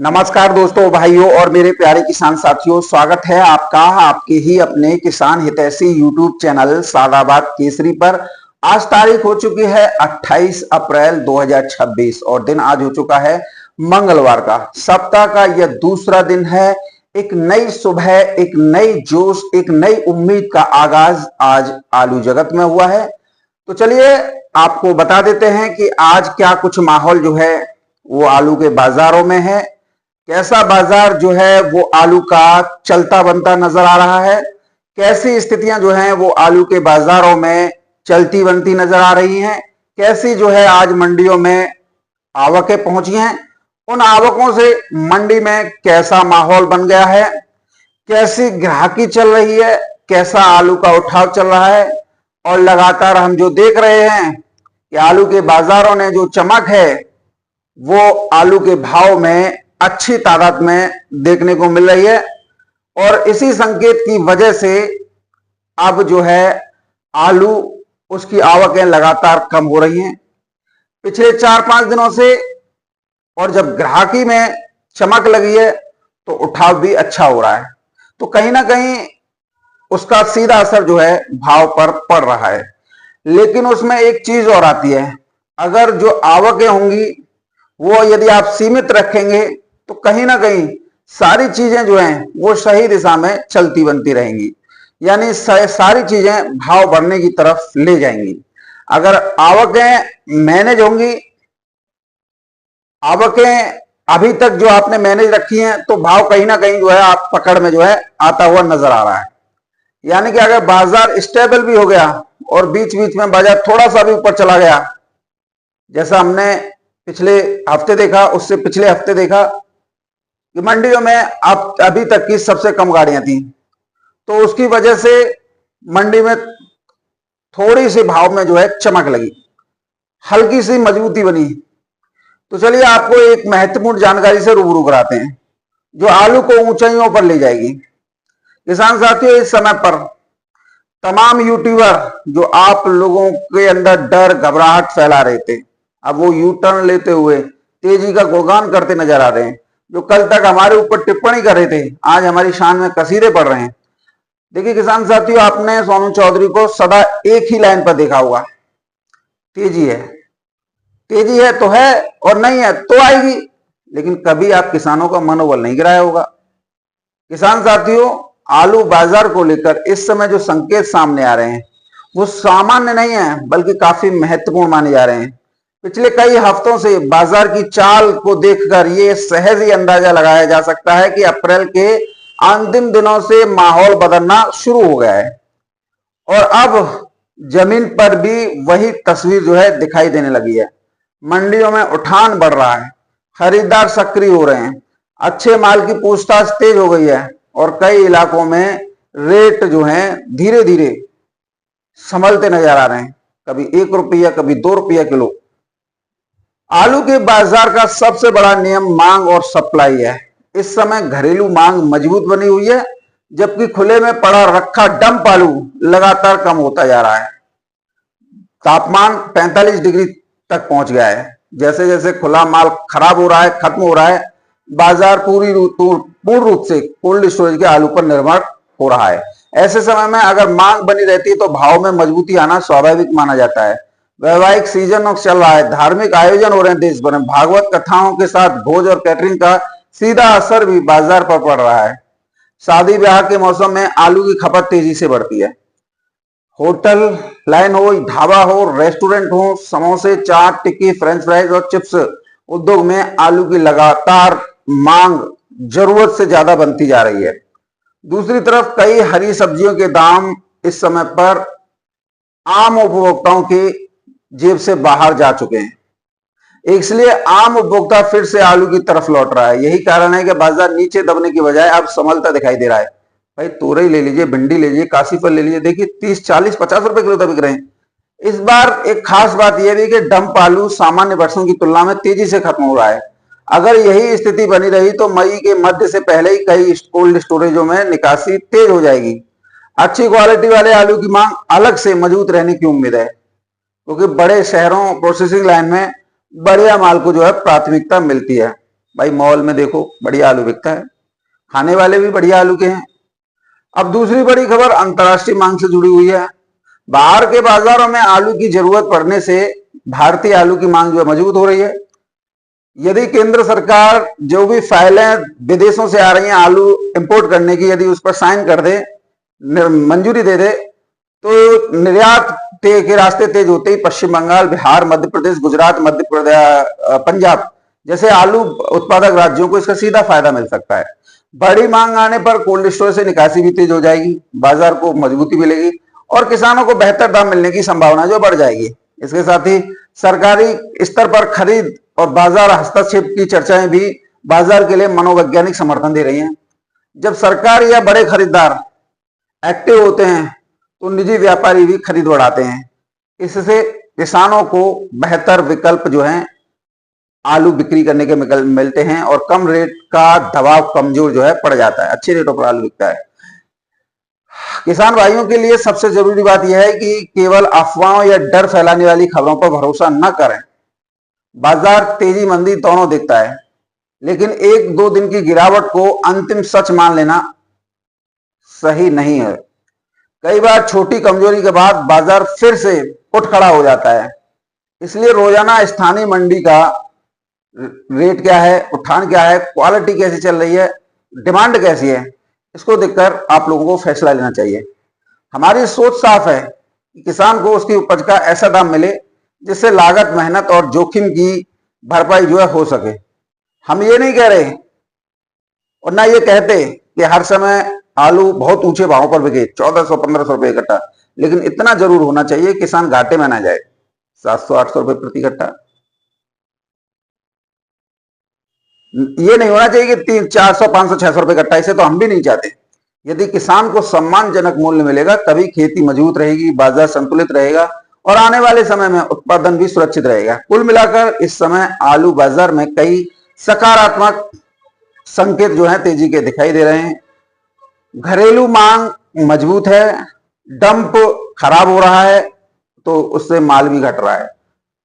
नमस्कार दोस्तों, भाइयों और मेरे प्यारे किसान साथियों, स्वागत है आपका आपके ही अपने किसान हितैषी यूट्यूब चैनल सादाबाद केसरी पर। आज तारीख हो चुकी है 28 अप्रैल 2026 और दिन आज हो चुका है मंगलवार का। सप्ताह का यह दूसरा दिन है। एक नई सुबह, एक नई जोश, एक नई उम्मीद का आगाज आज आलू जगत में हुआ है। तो चलिए आपको बता देते हैं कि आज क्या कुछ माहौल जो है वो आलू के बाजारों में है। कैसा बाजार जो है वो आलू का चलता बनता नजर आ रहा है। कैसी स्थितियां जो हैं वो आलू के बाजारों में चलती बनती नजर आ रही हैं। कैसी जो है आज मंडियों में आवकें पहुंची हैं। उन आवकों से मंडी में कैसा माहौल बन गया है, कैसी ग्राहकी चल रही है, कैसा आलू का उठाव चल रहा है। और लगातार हम जो देख रहे हैं कि आलू के बाजारों ने जो चमक है वो आलू के भाव में अच्छी तादाद में देखने को मिल रही है। और इसी संकेत की वजह से अब जो है आलू उसकी आवकें लगातार कम हो रही हैं पिछले 4-5 दिनों से। और जब ग्राहकी में चमक लगी है तो उठाव भी अच्छा हो रहा है। तो कहीं ना कहीं उसका सीधा असर जो है भाव पर पड़ रहा है। लेकिन उसमें एक चीज और आती है, अगर जो आवकें होंगी वो यदि आप सीमित रखेंगे तो कहीं ना कहीं सारी चीजें जो हैं वो सही दिशा में चलती बनती रहेंगी, यानी सारी चीजें भाव बढ़ने की तरफ ले जाएंगी। अगर आवकें मैनेज होंगी, आवकें अभी तक जो आपने मैनेज रखी हैं, तो भाव कहीं ना कहीं जो है आप पकड़ में जो है आता हुआ नजर आ रहा है। यानी कि अगर बाजार स्टेबल भी हो गया और बीच बीच में बाजार थोड़ा सा भी ऊपर चला गया, जैसा हमने पिछले हफ्ते देखा, उससे पिछले हफ्ते देखा कि मंडियों में अब अभी तक की सबसे कम गाड़ियां थी, तो उसकी वजह से मंडी में थोड़ी सी भाव में जो है चमक लगी, हल्की सी मजबूती बनी। तो चलिए आपको एक महत्वपूर्ण जानकारी से रूबरू कराते हैं जो आलू को ऊंचाइयों पर ले जाएगी। किसान साथियों, इस समय पर तमाम यूट्यूबर जो आप लोगों के अंदर डर घबराहट फैला रहे थे, अब वो यू टर्न लेते हुए तेजी का गुणगान करते नजर आ रहे हैं। जो कल तक हमारे ऊपर टिप्पणी कर रहे थे, आज हमारी शान में कसीरे पड़ रहे हैं। देखिए किसान साथियों, आपने सोनू चौधरी को सदा एक ही लाइन पर देखा होगा, तेजी है, तेजी है तो है और नहीं है तो आएगी। लेकिन कभी आप किसानों का मनोबल नहीं गिराया होगा। किसान साथियों, आलू बाजार को लेकर इस समय जो संकेत सामने आ रहे हैं वो सामान्य नहीं है, बल्कि काफी महत्वपूर्ण माने जा रहे हैं। पिछले कई हफ्तों से बाजार की चाल को देखकर ये सहज ही अंदाजा लगाया जा सकता है कि अप्रैल के अंतिम दिनों से माहौल बदलना शुरू हो गया है और अब जमीन पर भी वही तस्वीर जो है दिखाई देने लगी है। मंडियों में उठान बढ़ रहा है, खरीदार सक्रिय हो रहे हैं, अच्छे माल की पूछताछ तेज हो गई है और कई इलाकों में रेट जो है धीरे धीरे संभलते नजर आ रहे हैं, कभी 1 रुपया कभी 2 रुपया किलो। आलू के बाजार का सबसे बड़ा नियम मांग और सप्लाई है। इस समय घरेलू मांग मजबूत बनी हुई है, जबकि खुले में पड़ा रखा डंप आलू लगातार कम होता जा रहा है। तापमान 45 डिग्री तक पहुंच गया है। जैसे जैसे खुला माल खराब हो रहा है, खत्म हो रहा है, बाजार पूर्ण रूप से कोल्ड स्टोरेज के आलू पर निर्भर हो रहा है। ऐसे समय में अगर मांग बनी रहती है तो भाव में मजबूती आना स्वाभाविक माना जाता है। वैवाहिक सीजन चल रहा है, धार्मिक आयोजन हो रहे हैं देश भर में, भागवत कथाओं के साथ भोज और कैटरिंग का सीधा असर भी बाजार पर पड़ रहा है। शादी ब्याह के मौसम में आलू की खपत तेजी से बढ़ती है। होटल लाइन हो, ढाबा हो, रेस्टोरेंट हो, समोसे, चाट, टिक्की, फ्रेंच फ्राइज और चिप्स उद्योग में आलू की लगातार मांग जरूरत से ज्यादा बनती जा रही है। दूसरी तरफ कई हरी सब्जियों के दाम इस समय पर आम उपभोक्ताओं की जेब से बाहर जा चुके हैं। इसलिए आम उपभोक्ता फिर से आलू की तरफ लौट रहा है। यही कारण है कि बाजार नीचे दबने की बजाय अब संभलता दिखाई दे रहा है। भाई तोरई ले लीजिए, भिंडी ले लीजिए, काशी फल ले लीजिए, देखिए 30, 40, 50 रुपए किलो तक बिक रहे हैं। इस बार एक खास बात यह भी कि डंप आलू सामान्य वर्षों की तुलना में तेजी से खत्म हो रहा है। अगर यही स्थिति बनी रही तो मई के मध्य से पहले ही कई कोल्ड स्टोरेजों में निकासी तेज हो जाएगी। अच्छी क्वालिटी वाले आलू की मांग अलग से मजबूत रहने की उम्मीद है, क्योंकि बड़े शहरों प्रोसेसिंग लाइन में बढ़िया माल को जो है प्राथमिकता मिलती है। भाई मॉल में देखो बढ़िया आलू बिकता है, खाने वाले भी बढ़िया आलू के हैं। अब दूसरी बड़ी खबर अंतर्राष्ट्रीय मांग से जुड़ी हुई है। बाहर के बाजारों में आलू की जरूरत पड़ने से भारतीय आलू की मांग जो है मजबूत हो रही है। यदि केंद्र सरकार जो भी फाइलें विदेशों से आ रही हैं आलू इंपोर्ट करने की, यदि उस पर साइन कर दे, मंजूरी दे दे, तो निर्यात के रास्ते तेज होते ही पश्चिम बंगाल, बिहार, मध्य प्रदेश, गुजरात, मध्य प्रदेश, पंजाब जैसे आलू उत्पादक राज्यों को इसका सीधा फायदा मिल सकता है। बड़ी मांग आने पर कोल्ड स्टोर से निकासी भी तेज हो जाएगी, बाजार को मजबूती मिलेगी और किसानों को बेहतर दाम मिलने की संभावना जो बढ़ जाएगी। इसके साथ ही सरकारी स्तर पर खरीद और बाजार हस्तक्षेप की चर्चाएं भी बाजार के लिए मनोवैज्ञानिक समर्थन दे रही हैं। जब सरकार या बड़े खरीदार एक्टिव होते हैं तो निजी व्यापारी भी खरीद बढ़ाते हैं। इससे किसानों को बेहतर विकल्प जो है आलू बिक्री करने के मिलते हैं और कम रेट का दबाव कमजोर जो है पड़ जाता है, अच्छे रेटों पर आलू बिकता है। किसान भाइयों के लिए सबसे जरूरी बात यह है कि केवल अफवाहों या डर फैलाने वाली खबरों पर भरोसा न करें। बाजार तेजी मंदी दोनों दिखता है, लेकिन एक दो दिन की गिरावट को अंतिम सच मान लेना सही नहीं है। कई बार छोटी कमजोरी के बाद बाजार फिर से उठ खड़ा हो जाता है। इसलिए रोजाना स्थानीय मंडी का रेट क्या है, उठान क्या है, क्वालिटी कैसी चल रही है, डिमांड कैसी है, इसको देखकर आप लोगों को फैसला लेना चाहिए। हमारी सोच साफ है कि किसान को उसकी उपज का ऐसा दाम मिले जिससे लागत, मेहनत और जोखिम की भरपाई जो है हो सके। हम ये नहीं कह रहे और ना ये कहते कि हर समय आलू बहुत ऊंचे भावों पर बिके, 1400-1500 रुपए कट्टा, लेकिन इतना जरूर होना चाहिए किसान घाटे में ना जाए। 700-800 रुपए प्रति कट्टा ये नहीं होना चाहिए कि 400-500-600 रुपए कट्टा, इसे तो हम भी नहीं चाहते। यदि किसान को सम्मानजनक मूल्य मिलेगा तभी खेती मजबूत रहेगी, बाजार संतुलित रहेगा और आने वाले समय में उत्पादन भी सुरक्षित रहेगा। कुल मिलाकर इस समय आलू बाजार में कई सकारात्मक संकेत जो है तेजी के दिखाई दे रहे हैं। घरेलू मांग मजबूत है, डंप खराब हो रहा है तो उससे माल भी घट रहा है।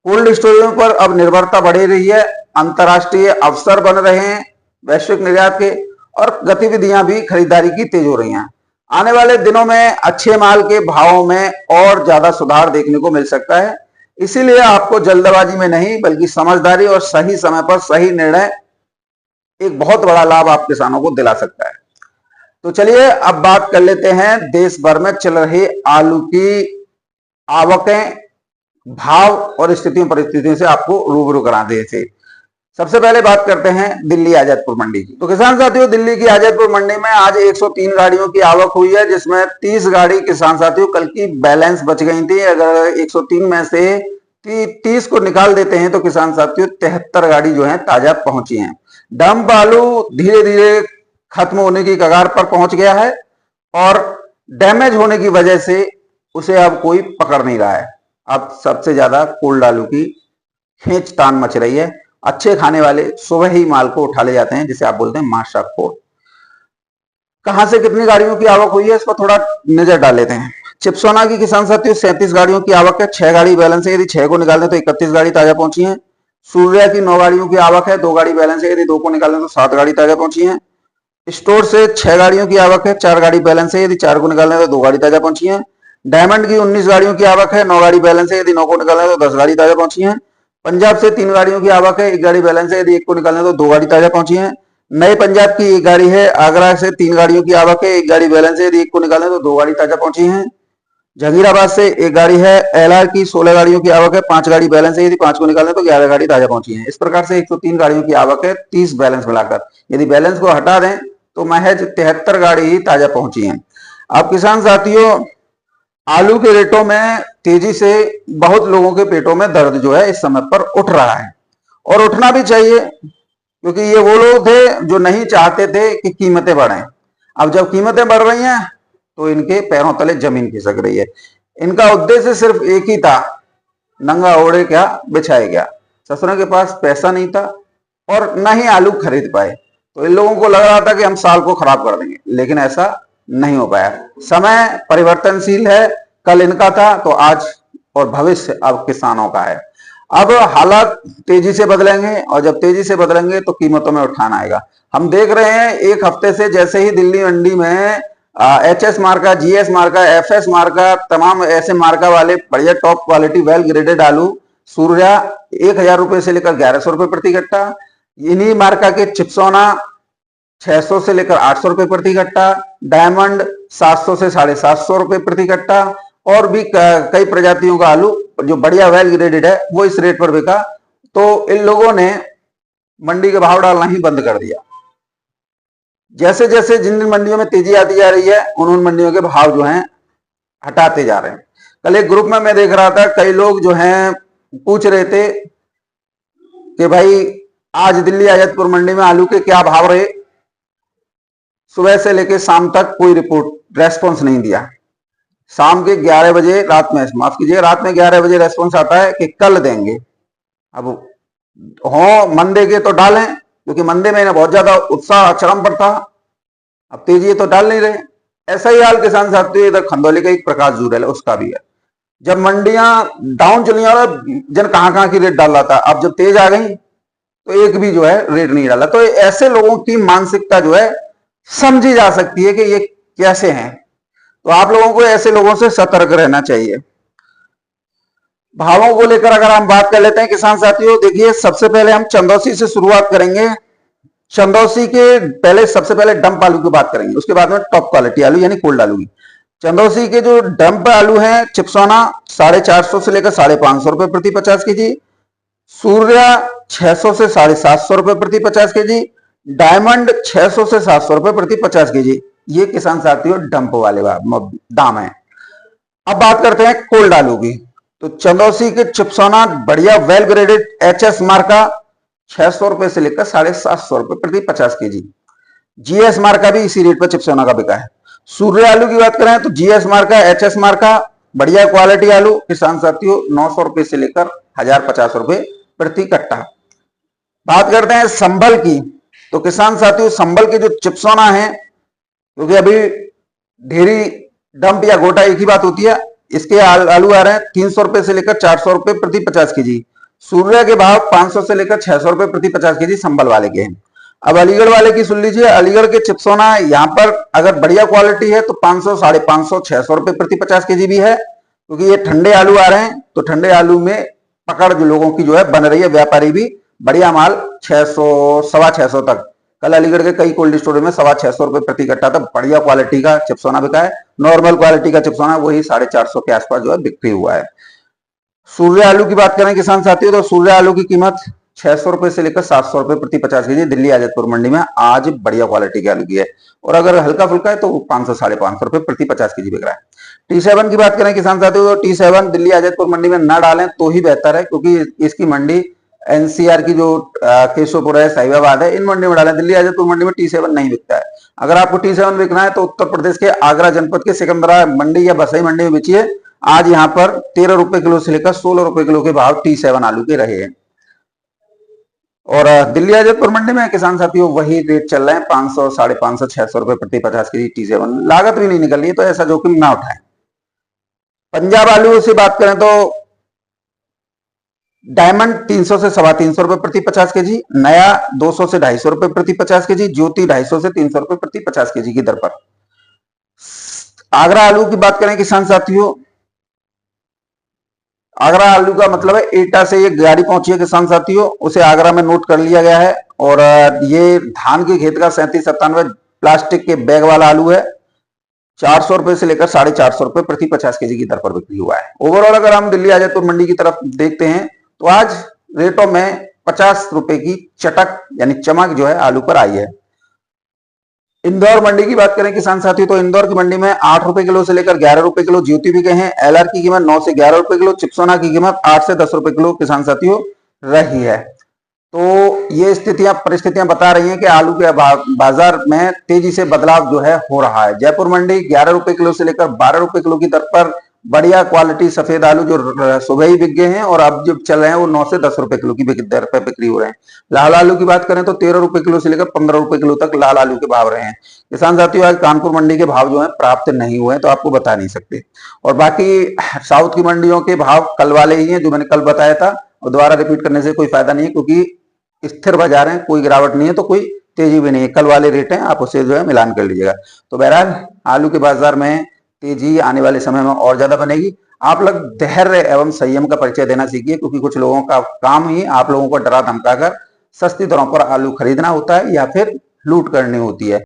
कोल्ड स्टोरेज पर अब निर्भरता बढ़ रही है, अंतर्राष्ट्रीय अवसर बन रहे हैं वैश्विक निर्यात के और गतिविधियां भी खरीदारी की तेज हो रही हैं। आने वाले दिनों में अच्छे माल के भावों में और ज्यादा सुधार देखने को मिल सकता है। इसीलिए आपको जल्दबाजी में नहीं बल्कि समझदारी और सही समय पर सही निर्णय एक बहुत बड़ा लाभ आप किसानों को दिला सकता है। तो चलिए अब बात कर लेते हैं देश भर में चल रही आलू की आवकें, भाव और स्थितियों परिस्थितियों से आपको रूबरू करा दे थे। सबसे पहले बात करते हैं दिल्ली आजादपुर मंडी की। तो किसान साथियों, दिल्ली की आजादपुर मंडी में आज 103 गाड़ियों की आवक हुई है, जिसमें 30 गाड़ी किसान साथियों कल की बैलेंस बच गई थी। अगर 103 में से 30 को निकाल देते हैं तो किसान साथियों 73 गाड़ी जो है ताजा पहुंची हैं। डंप आलू धीरे धीरे खत्म होने की कगार पर पहुंच गया है और डैमेज होने की वजह से उसे अब कोई पकड़ नहीं रहा है। अब सबसे ज्यादा कोल्ड आलू की खींचतान मच रही है। अच्छे खाने वाले सुबह ही माल को उठा ले जाते हैं, जिसे आप बोलते हैं माशाखोर। कहां से कितनी गाड़ियों की आवक हुई है इस पर थोड़ा नजर डाल लेते हैं। चिपसोना की किसान साथियों 37 गाड़ियों की आवक है, 6 गाड़ी बैलेंस है, यदि 6 को निकाल दें तो 31 गाड़ी ताजा पहुंची है। सूर्या की 9 गाड़ियों की आवक है, 2 गाड़ी बैलेंस है, यदि 2 को निकाल दें तो 7 गाड़ी ताजा पहुंची है। स्टोर से 6 गाड़ियों की आवक है, 4 गाड़ी बैलेंस है, यदि 4 को निकाल दें तो 2 गाड़ी ताजा पहुंची है। डायमंड की 19 गाड़ियों की आवक है, 9 गाड़ी बैलेंस है, यदि 9 को निकाल दें तो 10 गाड़ी ताजा पहुंची है। पंजाब से 3 गाड़ियों की आवक है, 1 गाड़ी बैलेंस है, यदि 1 को निकाल दें तो 2 गाड़ी ताजा पहुंची है। नए पंजाब की 1 गाड़ी है। आगरा से 3 गाड़ियों की आवक है, 1 गाड़ी बैलेंस है, यदि 1 को निकाल दें तो 2 गाड़ी ताजा पहुंची है। जहांगीराबाद से 1 गाड़ी है। एलआर की 16 गाड़ियों की आवक है, 5 गाड़ी बैलेंस है, यदि 5 को निकाल दें तो 11 गाड़ी ताजा पहुंची है। इस प्रकार से 103 गाड़ियों की आवक है, 30 बैलेंस मिलाकर। यदि बैलेंस को हटा दें तो महज 73 गाड़ी ही ताजा पहुंची है। अब किसान साथियों, आलू के रेटों में तेजी से बहुत लोगों के पेटों में दर्द जो है इस समय पर उठ रहा है और उठना भी चाहिए, क्योंकि ये वो लोग थे जो नहीं चाहते थे कि कीमतें बढ़ें। अब जब कीमतें बढ़ रही हैं तो इनके पैरों तले जमीन खिसक रही है। इनका उद्देश्य सिर्फ एक ही था, नंगा ओढ़े क्या बिछाए गया। ससुरों के पास पैसा नहीं था और न ही आलू खरीद पाए, तो इन लोगों को लग रहा था कि हम साल को खराब कर देंगे, लेकिन ऐसा नहीं हो पाया। समय परिवर्तनशील है, कल इनका था तो आज और भविष्य अब किसानों का है। अब हालात तेजी से बदलेंगे और जब तेजी से बदलेंगे तो कीमतों में उठान आएगा। हम देख रहे हैं एक हफ्ते से जैसे ही दिल्ली मंडी में HS मार्का, GS मार्का, FS मार्का, तमाम ऐसे मार्का वाले बढ़िया टॉप क्वालिटी वेल ग्रेडेड आलू सूर्या 1000 रुपए से लेकर 1100 रुपए प्रति कट्टा, इन्हीं मार्का के चिप्सोना 600 से लेकर 800 रुपए प्रति कट्टा, डायमंड 700 से 750 रुपए प्रति कट्टा, और भी कई प्रजातियों का आलू जो बढ़िया वेल ग्रेडेड है वो इस रेट पर बिका। तो इन लोगों ने मंडी के भाव डालना ही बंद कर दिया। जैसे जैसे जिन जिन मंडियों में तेजी आती जा रही है उन मंडियों के भाव जो हैं हटाते जा रहे हैं। कल एक ग्रुप में मैं देख रहा था, कई लोग जो हैं पूछ रहे थे कि भाई आज दिल्ली आजतपुर मंडी में आलू के क्या भाव रहे। सुबह से लेकर शाम तक कोई रिपोर्ट रेस्पॉन्स नहीं दिया। शाम के 11 बजे रात में, माफ कीजिए, रात में 11 बजे रेस्पॉन्स आता है कि कल देंगे। अब हो मंदे के तो डालें, क्योंकि मंदे में बहुत ज्यादा उत्साह चरम पर था। अब तेजी तो डाल नहीं रहे। ऐसा ही हाल किसान साथियों इधर खंदौली का एक प्रकाश जूरल है उसका भी है। जब मंडियां डाउन चली और जन कहां की रेट डाल रहा था, अब जब तेज आ गई तो एक भी जो है रेट नहीं डाला। तो ऐसे लोगों की मानसिकता जो है समझी जा सकती है कि ये कैसे हैं। तो आप लोगों को ऐसे लोगों से सतर्क रहना चाहिए। भावों को लेकर अगर हम बात कर लेते हैं किसान साथियों, देखिए सबसे पहले हम चंदौसी से शुरुआत करेंगे। चंदौसी के पहले सबसे पहले डंप आलू की बात करेंगे, उसके बाद में टॉप क्वालिटी आलू यानी कोल्ड आलू की। चंदौसी के जो डंप आलू हैं, चिप्सोना 450 से लेकर 550 रुपए प्रति 50 केजी, सूर्या 600 से 750 रुपए प्रति 50 केजी, डायमंड 600 से 700 रुपए प्रति 50 केजी। ये किसान साथियों डंप वाले दाम है। अब बात करते हैं कोल्ड आलू की। तो चंदौसी के चिप्सोना बढ़िया वेल ग्रेडेड HS मार्का 600 रुपए से लेकर 750 रुपए प्रति 50 केजी। GS मार्का भी इसी रेट पर चिप्सोना का बिका है। सूर्य आलू की बात करें तो GS मार्का, HS मार्का बढ़िया क्वालिटी आलू किसान साथियों 900 रुपए से लेकर 1050 रुपए प्रति कट्टा। बात करते हैं संभल की। तो किसान साथियों संभल के जो चिप्सोना है, क्योंकि अभी ढेरी डंप या गोटा एक ही बात होती है, इसके आलू आ रहे हैं 300 रुपए से लेकर 400 रुपए प्रति 50 केजी। सूर्य के भाव 500 से लेकर 600 रुपए प्रति 50 केजी संभल वाले के हैं। अब अलीगढ़ वाले की सुन लीजिए। अलीगढ़ के चिप्सोना यहाँ पर अगर बढ़िया क्वालिटी है तो 500, 550, 600 रुपए प्रति 50 केजी भी है, क्योंकि ये ठंडे आलू आ रहे हैं। तो ठंडे आलू में पकड़ जो लोगों की जो है बन रही है, व्यापारी भी बढ़िया माल 600, 625 तक। कल अलीगढ़ के कई कोल्ड स्टोर में 625 रुपए प्रति कट्टा तक बढ़िया क्वालिटी का चिप्सोना बिका है। नॉर्मल क्वालिटी का चिप्सोना वही 450 के आसपास जो है बिक्री हुआ है। सूर्य आलू की बात करें किसान साथियों, तो सूर्य आलू की कीमत 600 रुपए से लेकर 700 रुपए प्रति 50 केजी दिल्ली आजतपुर मंडी में आज बढ़िया क्वालिटी के आलू की है। और अगर हल्का फुल्का है तो 500, 550 रुपए प्रति 50 केजी बिक रहा है। T7 की बात करें किसान साथियों, तो T7 दिल्ली आजतपुर मंडी में न डालें तो ही बेहतर है, क्योंकि इसकी मंडी NCR की जो केशवपुर है, साहिबाबाद है, इन मंडी में डालें। दिल्ली आजतपुर मंडी में T7 नहीं बिकता है। अगर आपको T7 बिकना है तो उत्तर प्रदेश के आगरा जनपद के सिकंदरा मंडी या बसई मंडी में बेचिए। आज यहाँ पर 13 रुपए किलो से लेकर 16 रुपए किलो के भाव T7 आलू के रहे हैं। और दिल्ली आजतपुर मंडी में किसान साथियों वही रेट चल रहे हैं, 500, 550, 600 रुपए प्रति 50 केजी T7। लागत भी नहीं निकल रही है, तो ऐसा जोखिम ना उठाएं। पंजाब आलू से बात करें तो डायमंड 300 से 325 रुपए प्रति 50 केजी, नया 200 से 250 रुपए प्रति 50 केजी, ज्योति 250 से 300 रुपए प्रति 50 केजी की दर पर। आगरा आलू की बात करें किसान साथियों, आगरा आलू का मतलब है एटा से ये गाड़ी पहुंची है किसान साथियों, उसे आगरा में नोट कर लिया गया है। और ये धान के खेत का 37-97 प्लास्टिक के बैग वाला आलू है। 400 रुपए से लेकर 450 रुपए प्रति 50 केजी की दर पर बिक्री हुआ है। ओवरऑल अगर हम दिल्ली आजतपुर मंडी की तरफ देखते हैं तो आज रेटों में 50 रुपए की चटक यानी चमक जो है आलू पर आई है। इंदौर मंडी की बात करें किसान साथियों, तो इंदौर की मंडी में 8 रुपए किलो से लेकर 11 रुपए किलो ज्योति बिके हैं। LR की कीमत 9 से 11 रुपए किलो, चिप्सोना की कीमत 8 से 10 रुपए किलो किसान साथियों रही है। तो ये परिस्थितियां बता रही हैं कि आलू के बाजार में तेजी से बदलाव जो है हो रहा है। जयपुर मंडी 11 रुपए किलो से लेकर 12 रुपए किलो की दर पर बढ़िया क्वालिटी सफेद आलू जो सुबह ही बिक गए हैं और अब जो चल रहे हैं वो 9 से 10 रुपए किलो की दर पर बिक्री हो रहे हैं। लाल आलू की बात करें तो 13 रुपए किलो से लेकर 15 रुपए किलो तक लाल आलू के भाव रहे हैं। किसान साथियों आज कानपुर मंडी के भाव जो है प्राप्त नहीं हुए हैं, तो आपको बता नहीं सकते। और बाकी साउथ की मंडियों के भाव कल वाले ही हैं जो मैंने कल बताया था। और दोबारा रिपीट करने से कोई फायदा नहीं है, क्योंकि स्थिर बाजार है, कोई गिरावट नहीं है तो कोई तेजी भी नहीं है, कल वाले रेट हैं, आप उसे जो है मिलान कर लीजिएगा। तो बहरहाल आलू के बाजार में तेजी आने वाले समय में और ज्यादा बनेगी। आप लोग धैर्य एवं संयम का परिचय देना सीखिए, क्योंकि कुछ लोगों का काम ही आप लोगों को डरा धमका कर सस्ती दरों पर आलू खरीदना होता है या फिर लूट करनी होती है।